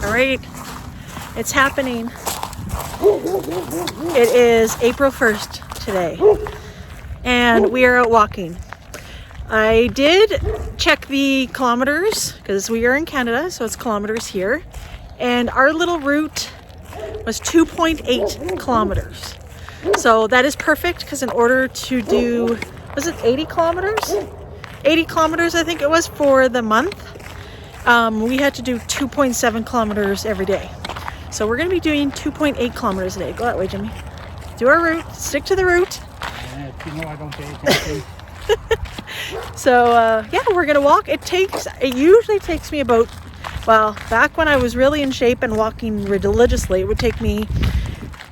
All right, it's happening. It is April 1st today, and we are out walking. I did check the kilometers because we are in Canada, so it's kilometers here, and our little route was 2.8 kilometers. So that is perfect because in order to do, was it 80 kilometers? 80 kilometers, I think it was, for the month. We had to do 2.7 kilometers every day. So we're going to be doing 2.8 kilometers a day. Go that way, Jimmy. Do our route. Stick to the route. You know I don't pay attention. So yeah, we're going to walk. It usually takes me about, well, back when I was really in shape and walking religiously, it would take me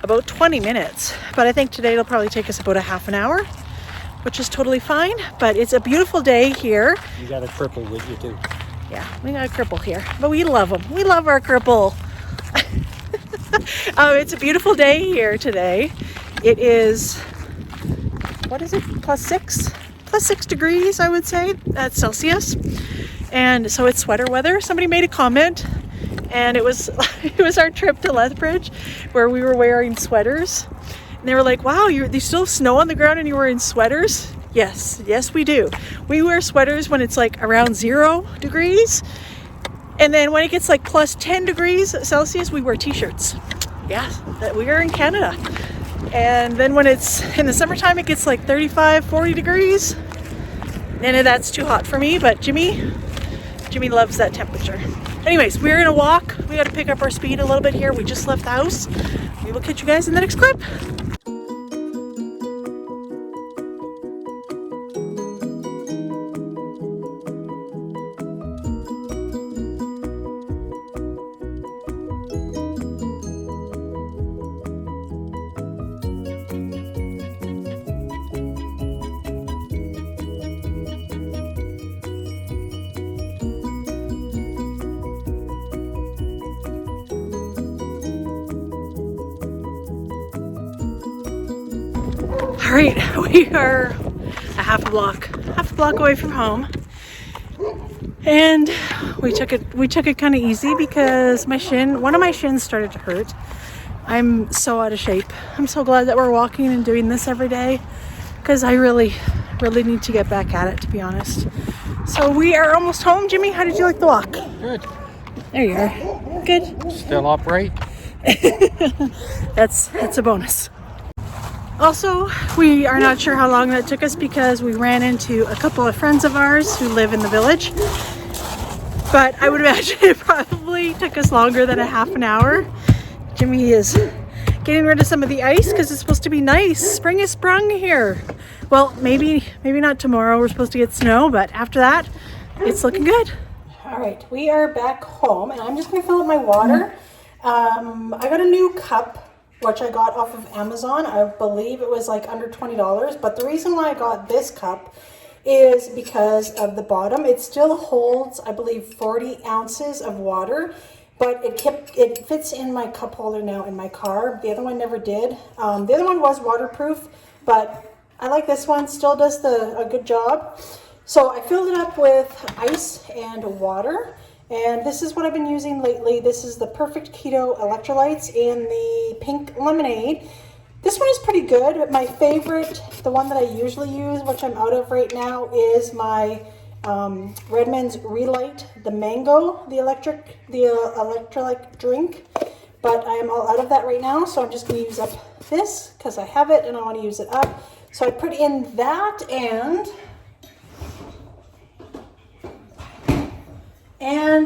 about 20 minutes. But I think today it'll probably take us about a half an hour, which is totally fine. But it's a beautiful day here. You got a cripple with you too. Yeah, we got a cripple here, but we love them. We love our cripple. It's a beautiful day here today. It is, what is it, plus 6 degrees, I would say, that's Celsius. And so it's sweater weather. Somebody made a comment, and it was our trip to Lethbridge where we were wearing sweaters. And they were like, wow, there's still snow on the ground and you're wearing sweaters? Yes, we do. We wear sweaters when it's like around 0 degrees. And then when it gets like plus 10 degrees Celsius, we wear t-shirts. Yeah, that we are in Canada. And then when it's in the summertime, it gets like 35, 40 degrees. And that's too hot for me, but Jimmy loves that temperature. Anyways, we're gonna walk. We gotta pick up our speed a little bit here. We just left the house. We will catch you guys in the next clip. All right, we are a half a block away from home, and we took it kind of easy because one of my shins started to hurt. I'm so out of shape. I'm so glad that we're walking and doing this every day because I really need to get back at it, to be honest. So we are almost home. Jimmy, how did you like the walk? Good. There you are. Good. Still upright? That's a bonus. Also, we are not sure how long that took us because we ran into a couple of friends of ours who live in the village. But I would imagine it probably took us longer than a half an hour. Jimmy is getting rid of some of the ice because it's supposed to be nice. Spring is sprung here. Well, maybe not tomorrow. We're supposed to get snow, but after that, it's looking good. All right, we are back home, and I'm just going to fill up my water. I got a new cup, which I got off of Amazon. I believe it was like under $20, but the reason why I got this cup is because of the bottom. It still holds, I believe, 40 ounces of water, but it fits in my cup holder now in my car. The other one never did. The other one was waterproof, but I like this one. Still does a good job. So I filled it up with ice and water. And this is what I've been using lately. This is the Perfect Keto electrolytes in the pink lemonade. This one is pretty good. My favorite, the one that I usually use, which I'm out of right now, is my REDMOND's Relight, the mango, the electrolyte drink. But I am all out of that right now, so I'm just going to use up this because I have it and I want to use it up. So I put in that, and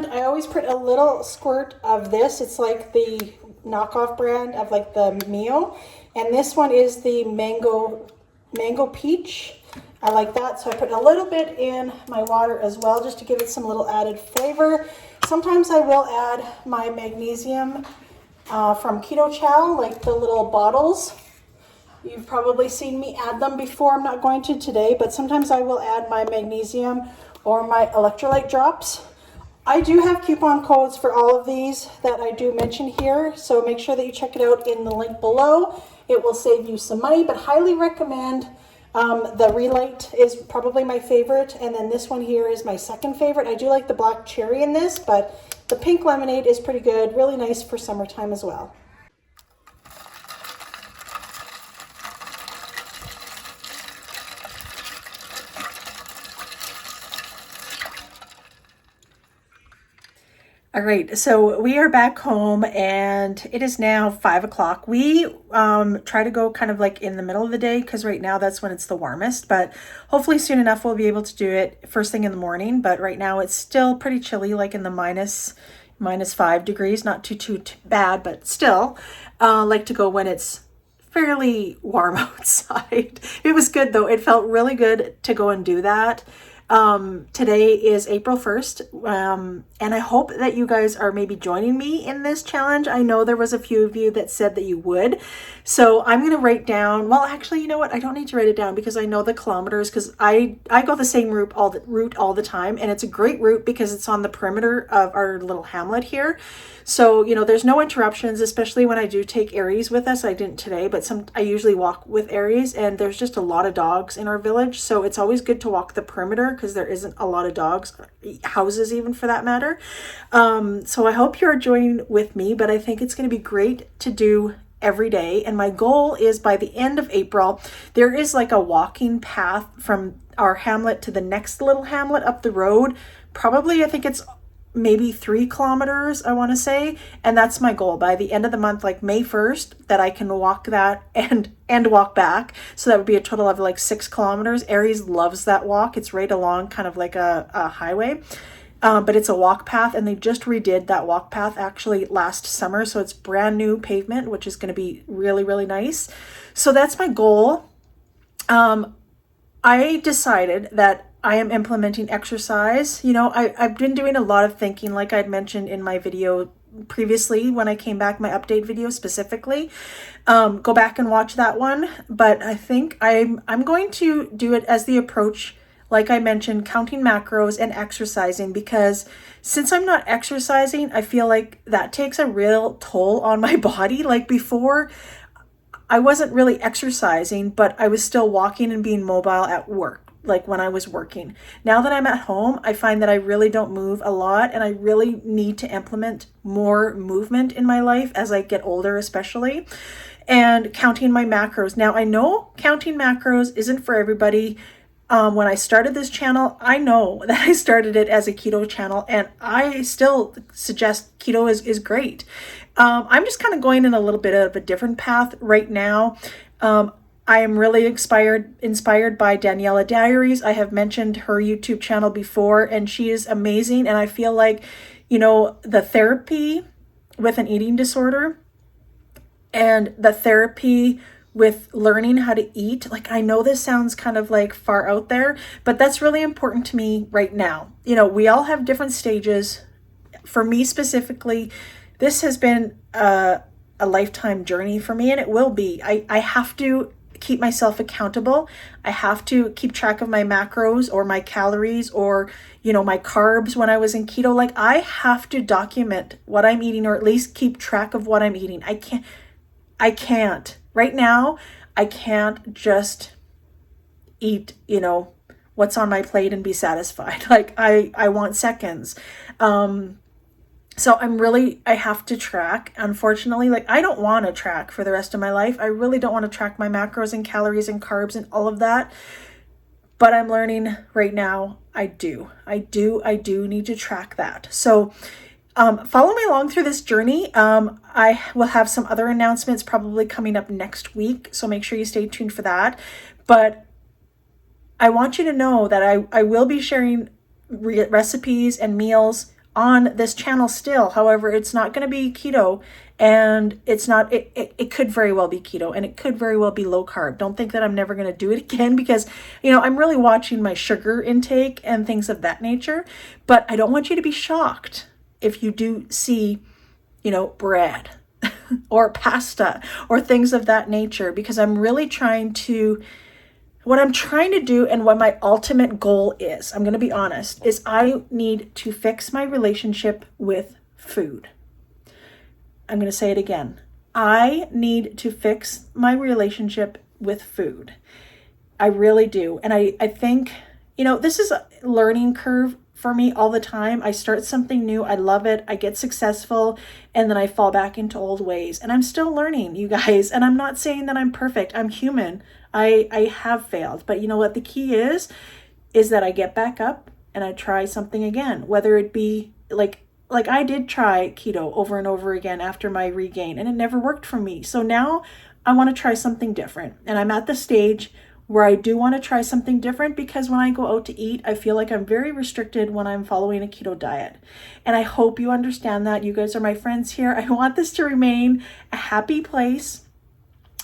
I always put a little squirt of this. It's like the knockoff brand of like the Mio. And this one is the mango peach. I like that. So I put a little bit in my water as well, just to give it some little added flavor. Sometimes I will add my magnesium from Keto Chow, like the little bottles. You've probably seen me add them before. I'm not going to today, but sometimes I will add my magnesium or my electrolyte drops. I do have coupon codes for all of these that I do mention here, so make sure that you check it out in the link below. It will save you some money, but highly recommend. The Relight is probably my favorite, and then this one here is my second favorite. I do like the black cherry in this, but The pink lemonade is pretty good, really nice for summertime as well. All right, so we are back home and it is now 5 o'clock. We try to go kind of like in the middle of the day because right now that's when it's the warmest, but hopefully soon enough we'll be able to do it first thing in the morning. But right now it's still pretty chilly, like in the minus 5 degrees, not too bad, but still like to go when it's fairly warm outside. It was good though. It felt really good to go and do that. Today is April 1st, and I hope that you guys are maybe joining me in this challenge. I know there was a few of you that said that you would, so I'm going to write down, well, actually, you know what? I don't need to write it down because I know the kilometers, because I go the same route all the time, and it's a great route because it's on the perimeter of our little hamlet here. So, you know, there's no interruptions, especially when I do take Aries with us. I didn't today, but I usually walk with Aries, and there's just a lot of dogs in our village. So it's always good to walk the perimeter because there isn't a lot of dogs, houses even for that matter. So I hope you're joining with me, but I think it's going to be great to do every day. And my goal is by the end of April, there is like a walking path from our hamlet to the next little hamlet up the road. Probably, I think it's maybe 3 kilometers, I want to say, and that's my goal by the end of the month, like May 1st, that I can walk that and walk back. So that would be a total of like 6 kilometers. Aries loves that walk. It's right along kind of like a highway, but it's a walk path, and they just redid that walk path actually last summer, so it's brand new pavement, which is going to be really, really nice. So that's my goal. I decided that I am implementing exercise. You know, I've been doing a lot of thinking, like I'd mentioned in my video previously when I came back, my update video specifically. Go back and watch that one. But I think I'm going to do it as the approach, like I mentioned, counting macros and exercising, because since I'm not exercising, I feel like that takes a real toll on my body. Like before, I wasn't really exercising, but I was still walking and being mobile at work, like when I was working. Now that I'm at home, I find that I really don't move a lot, and I really need to implement more movement in my life as I get older, especially, and counting my macros. Now, I know counting macros isn't for everybody. When I started this channel, I know that I started it as a keto channel, and I still suggest keto is great. I'm just kind of going in a little bit of a different path right now. I am really inspired by Daniela Diaries. I have mentioned her YouTube channel before, and she is amazing. And I feel like, you know, the therapy with an eating disorder and the therapy with learning how to eat, like, I know this sounds kind of like far out there, but that's really important to me right now. You know, we all have different stages. For me specifically, this has been a lifetime journey for me, and it will be. I have to keep myself accountable. I have to keep track of my macros or my calories or, you know, my carbs when I was in keto. Like, I have to document what I'm eating, or at least keep track of what I'm eating. I can't. Right now, I can't just eat, you know, what's on my plate and be satisfied. Like, I want seconds. So I have to track. Unfortunately, like, I don't want to track for the rest of my life. I really don't want to track my macros and calories and carbs and all of that. But I'm learning right now, I do need to track that. So follow me along through this journey. I will have some other announcements probably coming up next week, so make sure you stay tuned for that. But I want you to know that I will be sharing recipes and meals on this channel still. However, it's not going to be keto, and it could very well be keto, and it could very well be low carb. Don't think that I'm never going to do it again, because, you know, I'm really watching my sugar intake and things of that nature. But I don't want you to be shocked if you do see, you know, bread or pasta or things of that nature, because I'm really what I'm trying to do, and what my ultimate goal is, I'm going to be honest, is I need to fix my relationship with food. I'm going to say it again. I need to fix my relationship with food. I really do. And I think, you know, this is a learning curve for me all the time. I start something new, I love it, I get successful, and then I fall back into old ways. And I'm still learning, you guys. And I'm not saying that I'm perfect. I'm human. I have failed. But you know what the key is that I get back up and I try something again, whether it be like I did try keto over and over again after my regain, and it never worked for me. So now I want to try something different. And I'm at the stage where I do want to try something different, because when I go out to eat, I feel like I'm very restricted when I'm following a keto diet. And I hope you understand that. You guys are my friends here. I want this to remain a happy place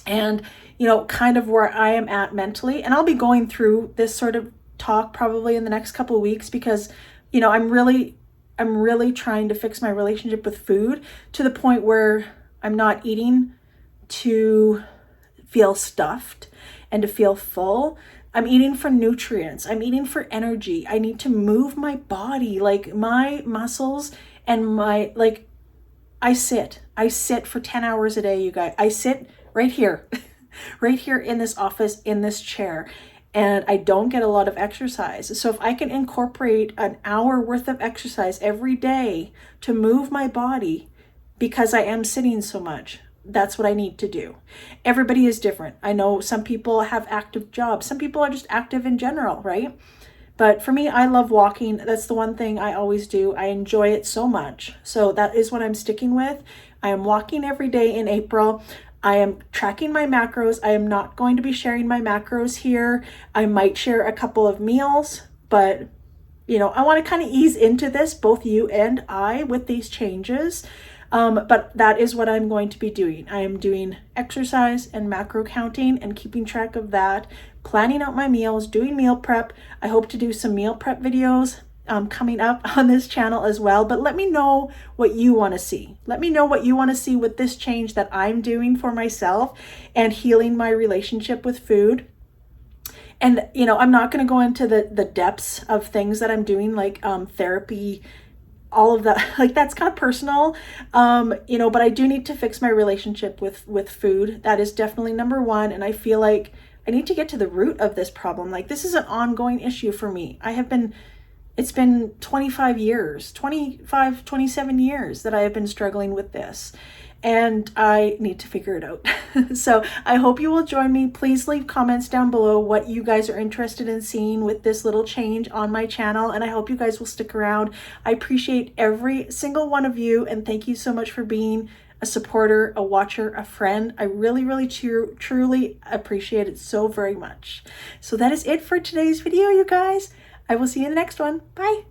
and, you know, kind of where I am at mentally. And I'll be going through this sort of talk probably in the next couple of weeks, because, you know, I'm really trying to fix my relationship with food to the point where I'm not eating to feel stuffed and to feel full. I'm eating for nutrients. I'm eating for energy. I need to move my body, like my muscles and my, like, I sit for 10 hours a day, you guys. I sit right here, right here in this office, in this chair, and I don't get a lot of exercise. So if I can incorporate an hour worth of exercise every day to move my body, because I am sitting so much, that's what I need to do. Everybody is different. I know some people have active jobs. Some people are just active in general, right? But for me, I love walking. That's the one thing I always do. I enjoy it so much. So that is what I'm sticking with. I am walking every day in April. I am tracking my macros. I am not going to be sharing my macros here. I might share a couple of meals, but you know, I want to kind of ease into this, both you and I, with these changes. But that is what I'm going to be doing. I am doing exercise and macro counting and keeping track of that, planning out my meals, doing meal prep. I hope to do some meal prep videos coming up on this channel as well. But let me know what you want to see. Let me know what you want to see with this change that I'm doing for myself and healing my relationship with food. And, you know, I'm not going to go into the depths of things that I'm doing, like therapy, all of that, like that's kind of personal, you know, but I do need to fix my relationship with food. That is definitely number one. And I feel like I need to get to the root of this problem. Like, this is an ongoing issue for me. It's been 27 years that I have been struggling with this, and I need to figure it out. So I hope you will join me. Please leave comments down below what you guys are interested in seeing with this little change on my channel, and I hope you guys will stick around. I appreciate every single one of you, and thank you so much for being a supporter, a watcher, a friend. I really truly appreciate it so very much. So that is it for today's video, you guys. I will see you in the next one. Bye.